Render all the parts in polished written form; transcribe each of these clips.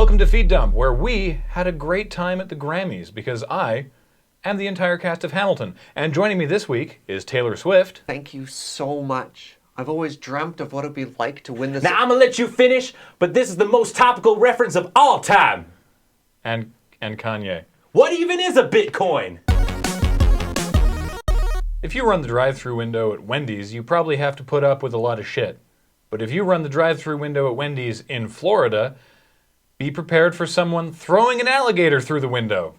Welcome to Feed Dump, where we had a great time at the Grammys because I am the entire cast of Hamilton. And joining me this week is Taylor Swift. Thank you so much. I've always dreamt of what it'd be like to win this. Now, I'm gonna let you finish, but this is the most topical reference of all time. And Kanye. What even is a Bitcoin? If you run the drive-thru window at Wendy's, you probably have to put up with a lot of shit. But if you run the drive-thru window at Wendy's in Florida, be prepared for someone throwing an alligator through the window.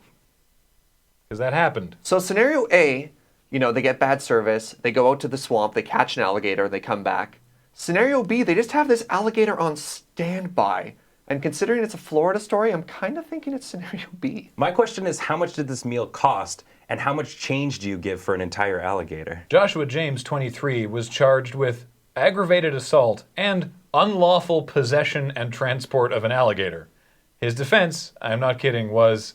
Because that happened. So scenario A, they get bad service, they go out to the swamp, they catch an alligator, they come back. Scenario B, they just have this alligator on standby. And considering it's a Florida story, I'm kind of thinking it's scenario B. My question is, how much did this meal cost, and how much change do you give for an entire alligator? Joshua James, 23, was charged with aggravated assault and unlawful possession and transport of an alligator. His defense, I'm not kidding, was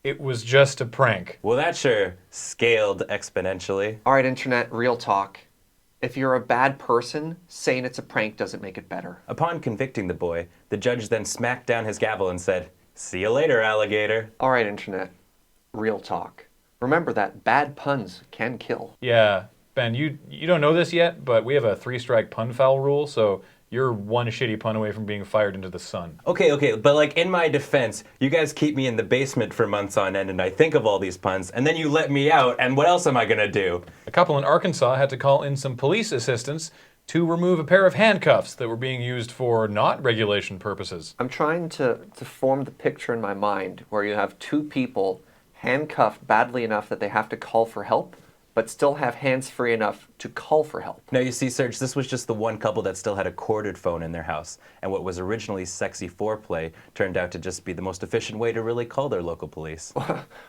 it was just a prank. Well, that sure scaled exponentially. All right, internet, real talk. If you're a bad person, saying it's a prank doesn't make it better. Upon convicting the boy, the judge then smacked down his gavel and said, "See you later, alligator." All right, internet, real talk. Remember that bad puns can kill. Yeah, Ben, you don't know this yet, but we have a 3-strike pun foul rule, so you're one shitty pun away from being fired into the sun. Okay, but in my defense, you guys keep me in the basement for months on end and I think of all these puns, and then you let me out, and what else am I gonna do? A couple in Arkansas had to call in some police assistance to remove a pair of handcuffs that were being used for not regulation purposes. I'm trying to form the picture in my mind where you have two people handcuffed badly enough that they have to call for help, but still have hands free enough to call for help. Now you see, Serge, this was just the one couple that still had a corded phone in their house, and what was originally sexy foreplay turned out to just be the most efficient way to really call their local police.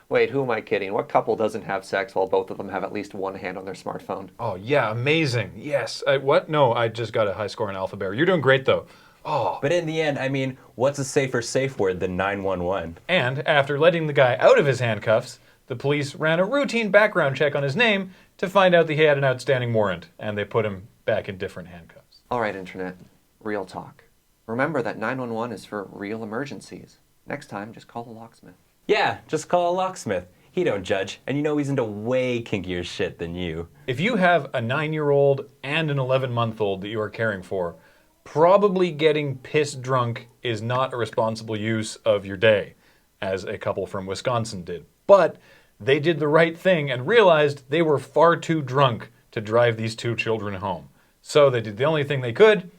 Wait, who am I kidding? What couple doesn't have sex while both of them have at least one hand on their smartphone? Oh, yeah, amazing. Yes. What? No, I just got a high score in Alpha Bear. You're doing great, though. Oh. But in the end, I mean, what's a safer safe word than 911? And after letting the guy out of his handcuffs, the police ran a routine background check on his name to find out that he had an outstanding warrant, and they put him back in different handcuffs. All right, internet, real talk. Remember that 911 is for real emergencies. Next time, just call a locksmith. Yeah, just call a locksmith. He don't judge, and he's into way kinkier shit than you. If you have a 9-year-old and an 11-month-old that you are caring for, probably getting pissed drunk is not a responsible use of your day, as a couple from Wisconsin did. But they did the right thing and realized they were far too drunk to drive these two children home. So they did the only thing they could.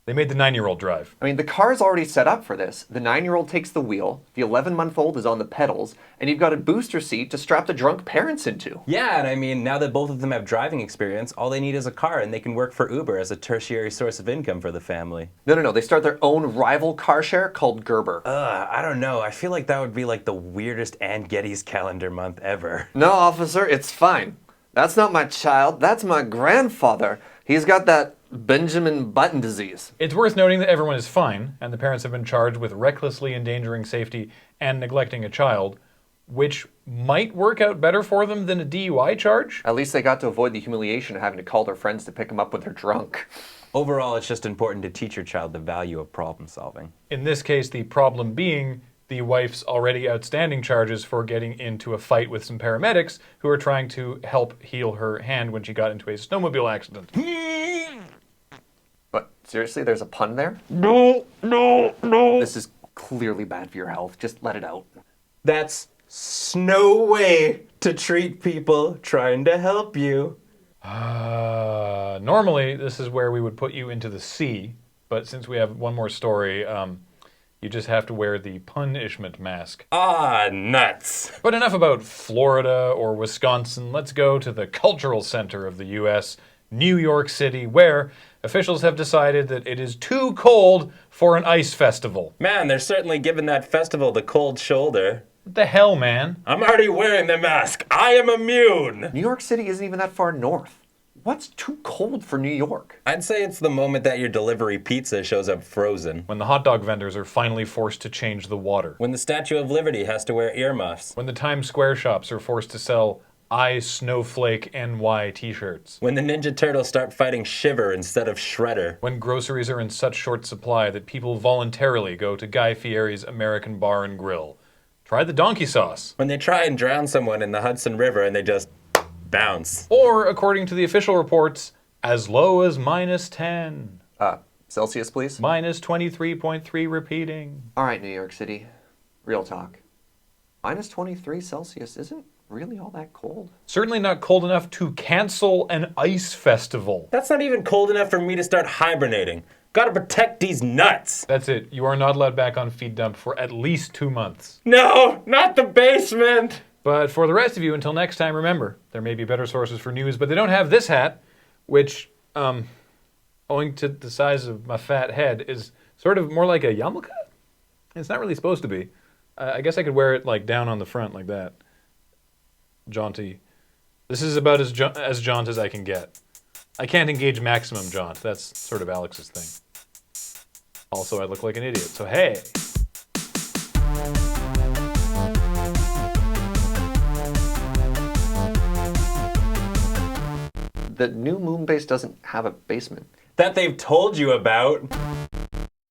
They made the 9-year-old drive. I mean, the car's already set up for this. The 9-year-old takes the wheel, the 11-month-old is on the pedals, and you've got a booster seat to strap the drunk parents into. Yeah, and I mean, now that both of them have driving experience, all they need is a car, and they can work for Uber as a tertiary source of income for the family. No. They start their own rival car share called Gerber. I don't know. I feel like that would be the weirdest Ann Getty's calendar month ever. No, officer, it's fine. That's not my child. That's my grandfather. He's got that Benjamin Button disease. It's worth noting that everyone is fine, and the parents have been charged with recklessly endangering safety and neglecting a child, which might work out better for them than a DUI charge. At least they got to avoid the humiliation of having to call their friends to pick them up when they're drunk. Overall, it's just important to teach your child the value of problem solving. In this case, the problem being the wife's already outstanding charges for getting into a fight with some paramedics who are trying to help heal her hand when she got into a snowmobile accident. But seriously, there's a pun there? No. This is clearly bad for your health. Just let it out. That's no way to treat people trying to help you. Normally, this is where we would put you into the sea, but since we have one more story, you just have to wear the punishment mask. Ah, nuts. But enough about Florida or Wisconsin. Let's go to the cultural center of the U.S., New York City, where officials have decided that it is too cold for an ice festival. Man, they're certainly giving that festival the cold shoulder. What the hell, man? I'm already wearing the mask. I am immune. New York City isn't even that far north. What's too cold for New York? I'd say it's the moment that your delivery pizza shows up frozen. When the hot dog vendors are finally forced to change the water. When the Statue of Liberty has to wear earmuffs. When the Times Square shops are forced to sell I Snowflake NY t-shirts. When the Ninja Turtles start fighting Shiver instead of Shredder. When groceries are in such short supply that people voluntarily go to Guy Fieri's American Bar and Grill. Try the donkey sauce. When they try and drown someone in the Hudson River and they just bounce. Or, according to the official reports, as low as -10. Celsius, please. -23.3 repeating. All right, New York City. Real talk. -23 Celsius isn't really all that cold. Certainly not cold enough to cancel an ice festival. That's not even cold enough for me to start hibernating. Gotta protect these nuts. That's it. You are not allowed back on Feed Dump for at least 2 months. No, not the basement. But for the rest of you, until next time, remember, there may be better sources for news, but they don't have this hat, which, owing to the size of my fat head, is sort of more like a yarmulke. It's not really supposed to be. I guess I could wear it like down on the front like that. Jaunty. This is about as jaunt as I can get. I can't engage maximum jaunt. That's sort of Alex's thing. Also, I look like an idiot, so hey. The new moon base doesn't have a basement. That they've told you about.